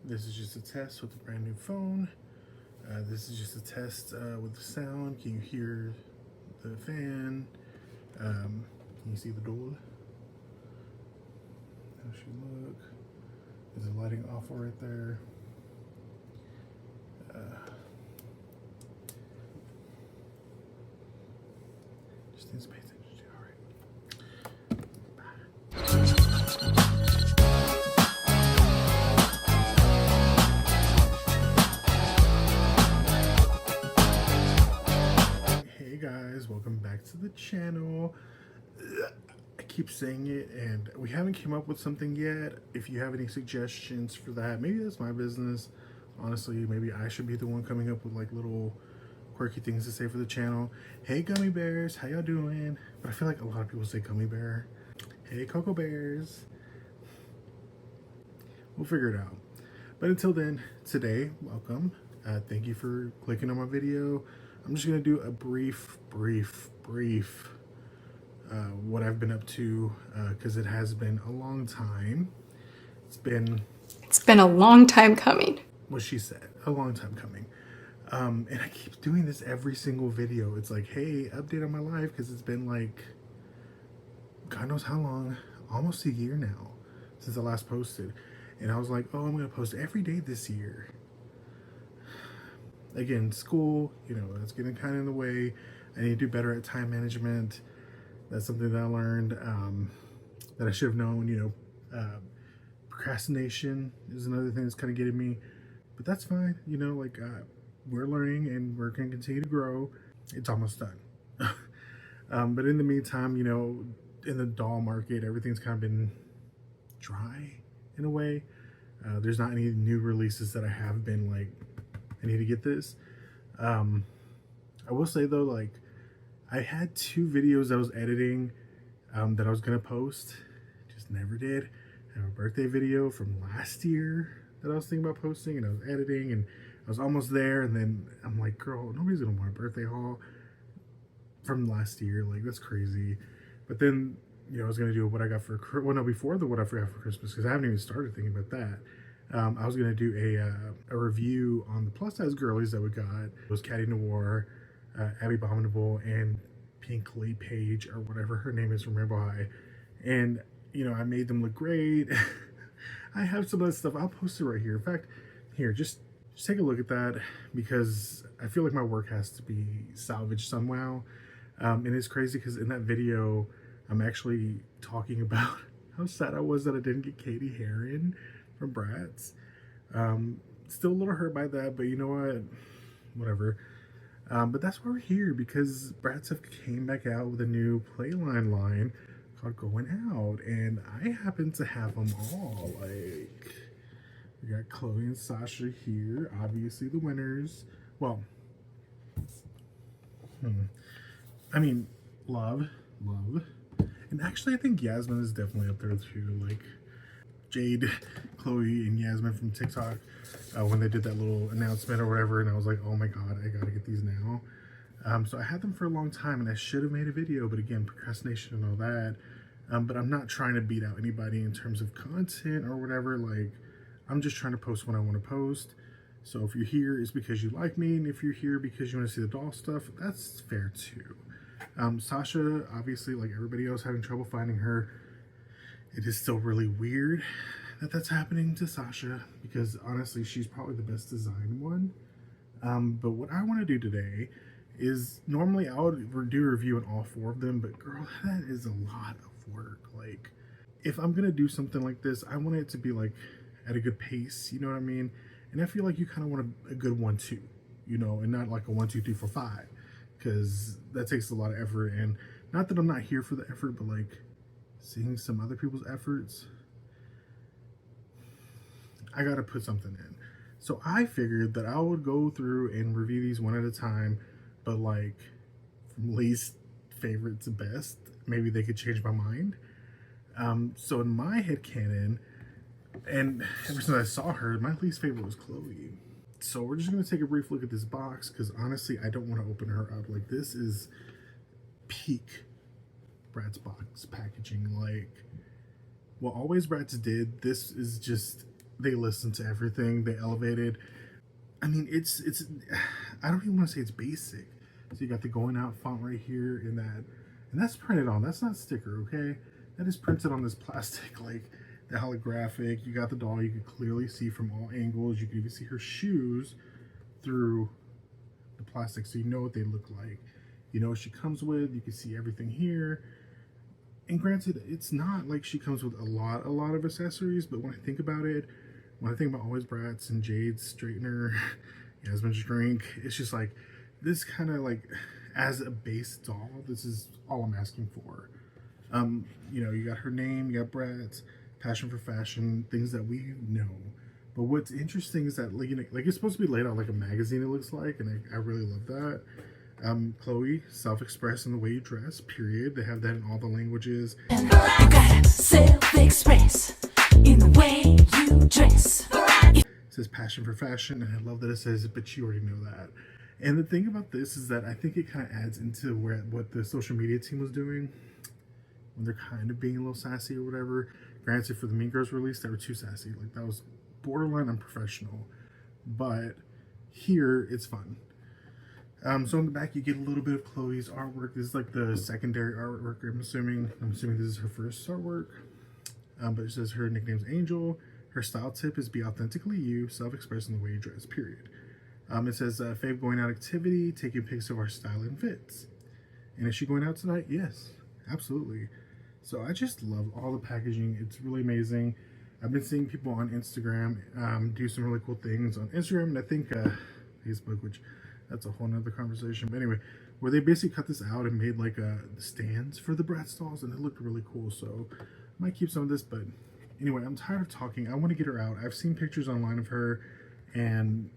This is just a test with a brand new phone. This is just a test with the sound. Can you hear the fan? Can you see the door? How she look? Is the lighting off right there? Just needs to pay attention to. All right. Hey guys, welcome back to the channel. I keep saying it and we haven't came up with something yet. If you have any suggestions for that, maybe that's my business. Honestly, maybe I should be the one coming up with like little quirky things to say for the channel. Hey gummy bears, how y'all doing? But I feel like a lot of people say gummy bear. Hey cocoa bears. We'll figure it out. But until then, today, welcome. Thank you for clicking on my video. I'm just gonna do a brief what I've been up to, because it has been a long time. It's been a long time coming. What she said, a long time coming. And I keep doing this every single video. It's like, hey, update on my life, because it's been like, God knows how long, almost a year now since I last posted. And I was like, oh, I'm gonna post every day this year. Again, school, you know, that's getting kind of in the way. I need to do better at time management. That's something that I learned, that I should have known. You know, procrastination is another thing that's kind of getting me, but that's fine. You know, like, we're learning and we're going to continue to grow. It's almost done. But in the meantime, you know, in the doll market, everything's kind of been dry in a way. There's not any new releases that I have been like, I need to get this. I will say though, like, I had 2 videos I was editing that I was gonna post, just never did. I have a birthday video from last year that I was thinking about posting, and I was editing and I was almost there, and then I'm like, girl, nobody's gonna want a birthday haul from last year, like that's crazy. But then, you know, I was gonna do what I got for, well no, before the what I forgot for Christmas, because I haven't even started thinking about that. I was gonna do a review on the plus size girlies that we got. It was Caddy Noir, Abby Abominable, and Pinkley Page, or whatever her name is from Rainbow High. And you know, I made them look great. I have some of that stuff. I'll post it right here. In fact, here, just take a look at that, because I feel like my work has to be salvaged somehow. And it's crazy because in that video, I'm actually talking about how sad I was that I didn't get Katie Heron from Bratz. Still a little hurt by that, but you know what? Whatever. But that's why we're here, because Bratz have came back out with a new Playline line called Going Out, and I happen to have them all. Like, we got Cloe and Sasha here, obviously the winners. Well, I mean, love. And actually, I think Yasmin is definitely up there too. Like, Jade, Chloe, and Yasmin from TikTok, when they did that little announcement or whatever, and I was like, oh my god, I gotta get these now. So I had them for a long time, and I should have made a video, but again, procrastination and all that. But I'm not trying to beat out anybody in terms of content or whatever. Like, I'm just trying to post when I want to post. So if you're here, it's because you like me, and if you're here because you want to see the doll stuff, that's fair too. Sasha, obviously, like everybody else, having trouble finding her. It is still really weird that that's happening to Sasha, because honestly, she's probably the best designed one. But what I want to do today is, normally I would do a review on all 4 of them, but girl, that is a lot of work. Like, if I'm gonna do something like this, I want it to be like at a good pace, you know what I mean? And I feel like you kind of want a good 1, 2, you know, and not like a 1, 2, 3, 4, 5, because that takes a lot of effort. And not that I'm not here for the effort, but like, seeing some other people's efforts, I gotta put something in. So I figured that I would go through and review these one at a time, but like from least favorite to best. Maybe they could change my mind. So in my headcanon, and ever since I saw her, my least favorite was Chloe. So we're just gonna take a brief look at this box, because honestly, I don't want to open her up. Like, this is peak Bratz box packaging. Like, what always Bratz did, this is just they listen to everything. They elevated. I mean, it's I don't even want to say it's basic. So you got the going out font right here in that, and that's printed on. That's not sticker, okay? That is printed on this plastic, like the holographic. You got the doll. You can clearly see from all angles. You can even see her shoes through the plastic, so you know what they look like. You know what she comes with. You can see everything here. And granted, it's not like she comes with a lot of accessories, but when I think about it, when I think about Always Bratz and Jade's straightener, Yasmin's drink, it's just like this kind of like as a base doll, this is all I'm asking for. You know, you got her name, you got Bratz, passion for fashion, things that we know. But what's interesting is that like, you know, like it's supposed to be laid out like a magazine, it looks like, and I really love that. Chloe, self-express in the way you dress, period. They have that in all the languages. And I gotta self-express in the way you dress. It says passion for fashion, and I love that it says, but you already know that. And the thing about this is that I think it kind of adds into what the social media team was doing when they're kind of being a little sassy or whatever. Granted, for the Mean Girls release, they were too sassy. Like, that was borderline unprofessional. But here, it's fun. So in the back, you get a little bit of Chloe's artwork. This is like the secondary artwork, I'm assuming. this is her first artwork. But it says her nickname's Angel. Her style tip is be authentically you, self-express in the way you dress, period. It says, fave going out activity, taking pics of our style and fits. And is she going out tonight? Yes, absolutely. So I just love all the packaging. It's really amazing. I've been seeing people on Instagram do some really cool things on Instagram, and I think Facebook, which that's a whole nother conversation. But anyway, where they basically cut this out and made like stands for the Bratz dolls, and it looked really cool. So I might keep some of this, but anyway, I'm tired of talking. I want to get her out. I've seen pictures online of her, and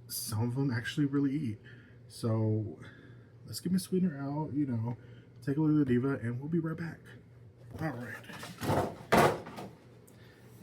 some of them actually really eat. So let's get Miss Sweetener out, you know, take a look at the diva, and we'll be right back. All right.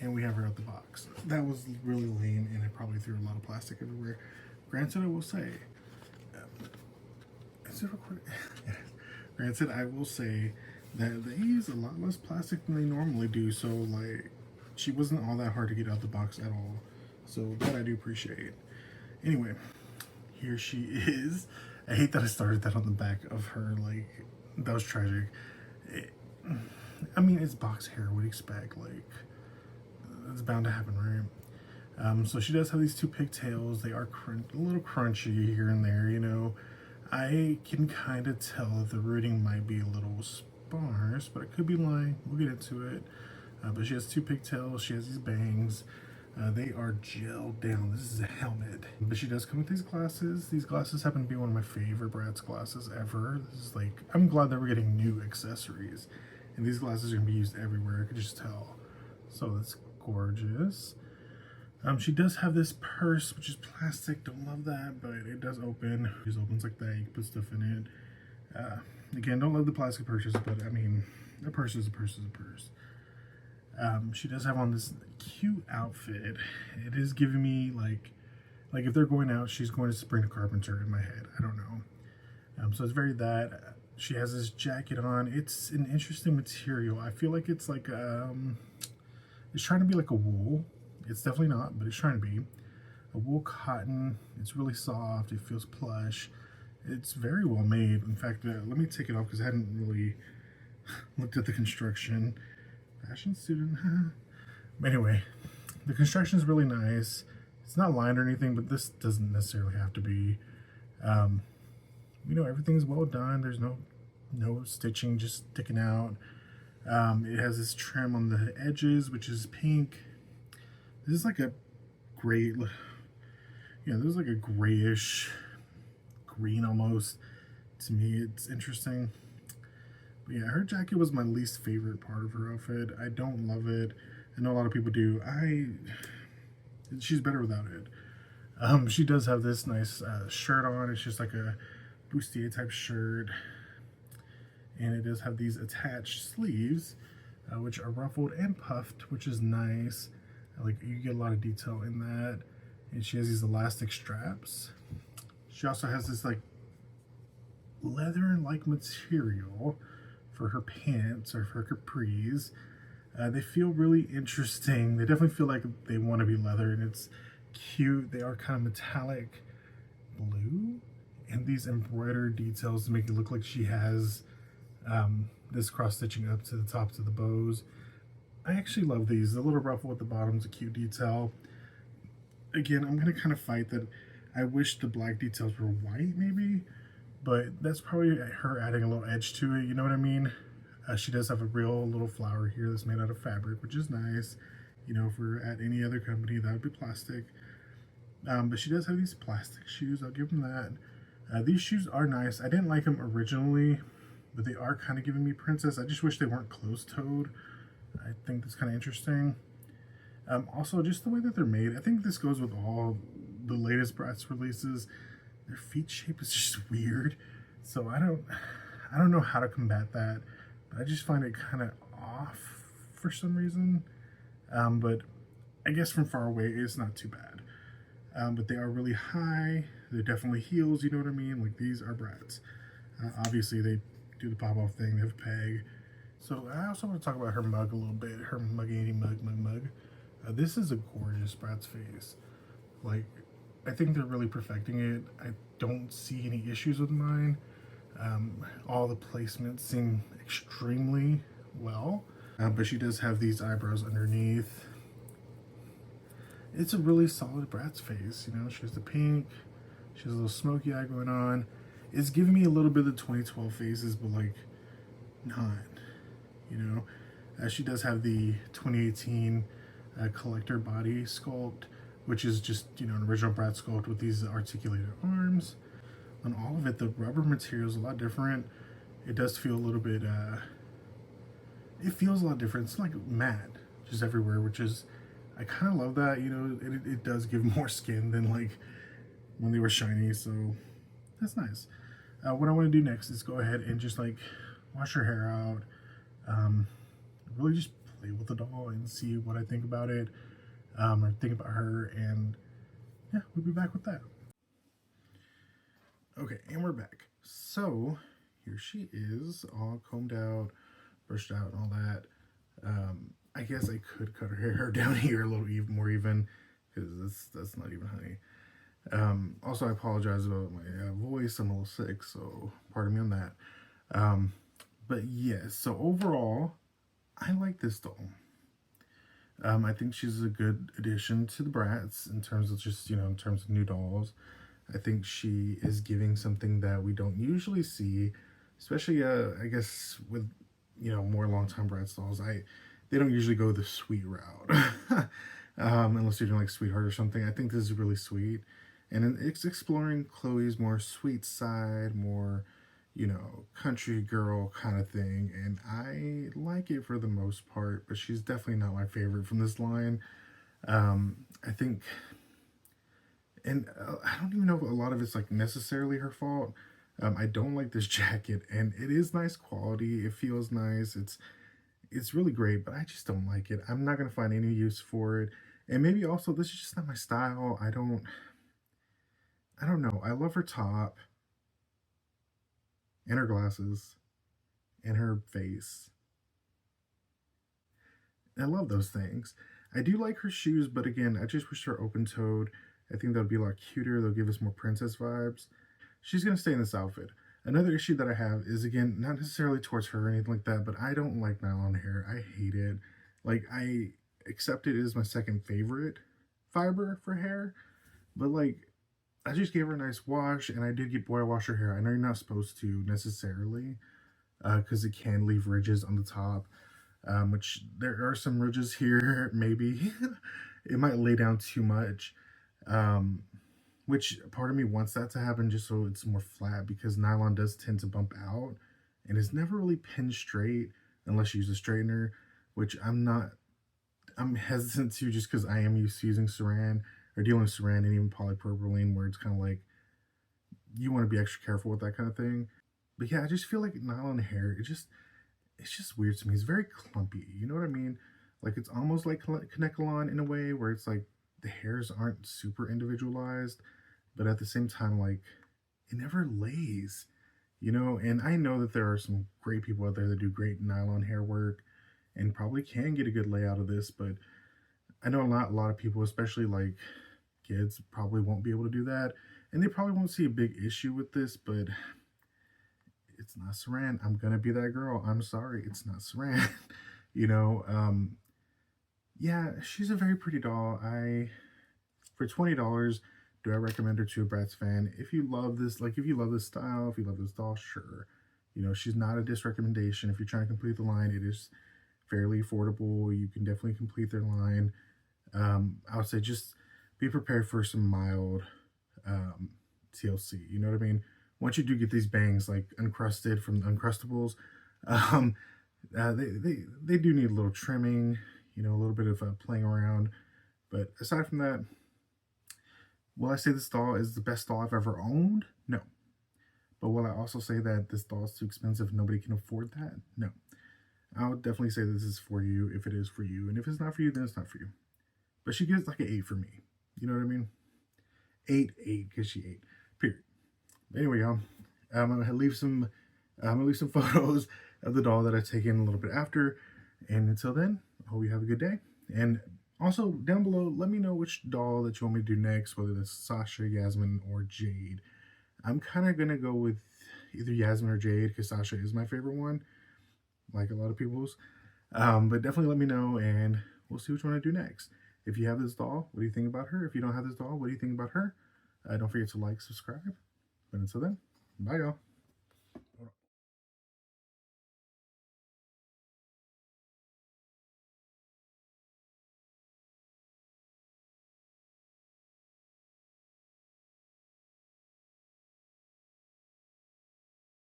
And we have her out the box. That was really lame, and I probably threw a lot of plastic everywhere. Granted, I will say, is it recording? Granted, I will say that they use a lot less plastic than they normally do. So, like, she wasn't all that hard to get out the box at all. So that I do appreciate. Anyway, here she is. I hate that I started that on the back of her. Like, that was tragic. I mean, it's box hair. What do you expect? Like, it's bound to happen, right? So she does have these two pigtails. They are a little crunchy here and there, you know. I can kind of tell that the rooting might be a little sparse, but I could be lying. We'll get into it. But she has two pigtails. She has these bangs. They are gelled down. This is a helmet. But she does come with these glasses. These glasses happen to be one of my favorite Bratz glasses ever. This is like, I'm glad that we're getting new accessories. And these glasses are going to be used everywhere. I could just tell. So that's gorgeous. She does have this purse, which is plastic. Don't love that, but it does open. It just opens like that. You can put stuff in it. Again, don't love the plastic purses, but I mean, a purse is a purse is a purse. She does have on this cute outfit. It is giving me like if they're going out, she's going to Sabrina Carpenter in my head. I don't know. So it's very that. She has this jacket on. It's an interesting material. I feel like it's like it's trying to be like a wool. It's definitely not, but it's trying to be a wool cotton. It's really soft. It feels plush. It's very well made. In fact, let me take it off because I hadn't really looked at the construction. Fashion student. But anyway, the construction is really nice. It's not lined or anything, but this doesn't necessarily have to be. You know, everything's well done. There's no stitching just sticking out. It has this trim on the edges, which is pink. This is like a gray, this is like a grayish green almost. To me, it's interesting. But yeah, her jacket was my least favorite part of her outfit. I don't love it. I know a lot of people do. She's better without it. She does have this nice shirt on. It's just like a bustier type shirt. And it does have these attached sleeves, which are ruffled and puffed, which is nice. Like, you get a lot of detail in that. And she has these elastic straps. She also has this like leather-like material for her pants or for her capris. They feel really interesting. They definitely feel like they want to be leather, and it's cute. They are kind of metallic blue, and these embroidered details to make it look like she has this cross stitching up to the tops of the bows. I actually love these. The little ruffle at the bottom is a cute detail. Again, I'm going to kind of fight that. I wish the black details were white maybe, but that's probably her adding a little edge to it, you know what I mean? She does have a real little flower here that's made out of fabric, which is nice. You know, if we're at any other company, that would be plastic. But she does have these plastic shoes, I'll give them that. These shoes are nice. I didn't like them originally, but they are kind of giving me princess. I just wish they weren't closed-toed. I think that's kind of interesting. Also, just the way that they're made, I think this goes with all the latest Bratz releases. Their feet shape is just weird, so I don't know how to combat that, but I just find it kind of off for some reason. But I guess from far away it's not too bad. But they are really high. They're definitely heels, you know what I mean? Like, these are Bratz. Obviously they do the pop off thing. They have a peg. So I also want to talk about her mug a little bit. Her muggy mug. This is a gorgeous Bratz face. Like, I think they're really perfecting it. I don't see any issues with mine. All the placements seem extremely well. But she does have these eyebrows underneath. It's a really solid Bratz face, you know. She has the pink. She has a little smoky eye going on. It's giving me a little bit of the 2012 faces, but like, not, you know. She does have the 2018 collector body sculpt, which is just, you know, an original Bratz sculpt with these articulated arms. On all of it, the rubber material is a lot different. It does feel a little bit, it feels a lot different. It's like matte, just everywhere, which is, I kind of love that, you know. It does give more skin than like when they were shiny, so that's nice. What I want to do next is go ahead and just like wash her hair out, really just play with the doll and see what I think about it, or think about her, and yeah, we'll be back with that. Okay, and we're back. So here she is, all combed out, brushed out, and all that. I guess I could cut her hair down here a little more even, because that's not even honey. Also, I apologize about my voice. I'm a little sick, so pardon me on that. But yes, so overall, I like this doll. I think she's a good addition to the Bratz in terms of just, you know, in terms of new dolls. I think she is giving something that we don't usually see, especially, I guess, with, you know, more long-time Bratz dolls. They don't usually go the sweet route, unless you're doing like Sweetheart or something. I think this is really sweet, and it's exploring Chloe's more sweet side, more, you know, country girl kind of thing, and I like it for the most part, but she's definitely not my favorite from this line. I think, and I don't even know if a lot of it's like necessarily her fault. I don't like this jacket, and it is nice quality. It feels nice. It's really great, but I just don't like it. I'm not gonna find any use for it, and maybe also this is just not my style. I don't know. I love her top and her glasses and her face. I love those things. I do like her shoes, but again, I just wish they were open-toed. I think that would be a lot cuter. They'll give us more princess vibes. She's going to stay in this outfit. Another issue that I have is, again, not necessarily towards her or anything like that, but I don't like nylon hair. I hate it. Like, I accept it as my second favorite fiber for hair, but like, I just gave her a nice wash, and I did get boil wash her hair. I know you're not supposed to necessarily, because it can leave ridges on the top, which there are some ridges here, maybe. It might lay down too much, which part of me wants that to happen just so it's more flat, because nylon does tend to bump out, and it's never really pinned straight unless you use a straightener, which I'm hesitant to, just because I am used to using saran, or dealing with saran and even polypropylene, where it's kind of like, you want to be extra careful with that kind of thing. But yeah, I just feel like nylon hair, it's just weird to me. It's very clumpy, you know what I mean? Like, it's almost like Kanekalon in a way, where it's like the hairs aren't super individualized, but at the same time, like, it never lays, you know? And I know that there are some great people out there that do great nylon hair work, and probably can get a good layout of this, but I know a lot of people, especially like kids, probably won't be able to do that, and they probably won't see a big issue with this, but it's not Saran. I'm gonna be that girl. I'm sorry, it's not Saran. you know, yeah, she's a very pretty doll. For $20, do I recommend her to a Bratz fan? If you love this, like if you love this style, if you love this doll, sure. You know, she's not a disrecommendation. If you're trying to complete the line, it is fairly affordable. You can definitely complete their line. I would say just be prepared for some mild TLC. You know what I mean? Once you do get these bangs like uncrusted from the Uncrustables, they do need a little trimming, you know, a little bit of playing around. But aside from that, will I say this doll is the best doll I've ever owned? No. But will I also say that this doll is too expensive, nobody can afford that? No. I would definitely say this is for you if it is for you. And if it's not for you, then it's not for you. But she gets like an 8 for me. You know what I mean? 8, because she ate. Period. Anyway, y'all, I'm gonna leave some photos of the doll that I've taken a little bit after. And until then, I hope you have a good day. And also, down below, let me know which doll that you want me to do next, whether that's Sasha, Yasmin, or Jade. I'm kind of going to go with either Yasmin or Jade, because Sasha is my favorite one, like a lot of people's. But definitely let me know, and we'll see which one I do next. If you have this doll, what do you think about her? If you don't have this doll, what do you think about her? Don't forget to like, subscribe. But until then, bye, y'all.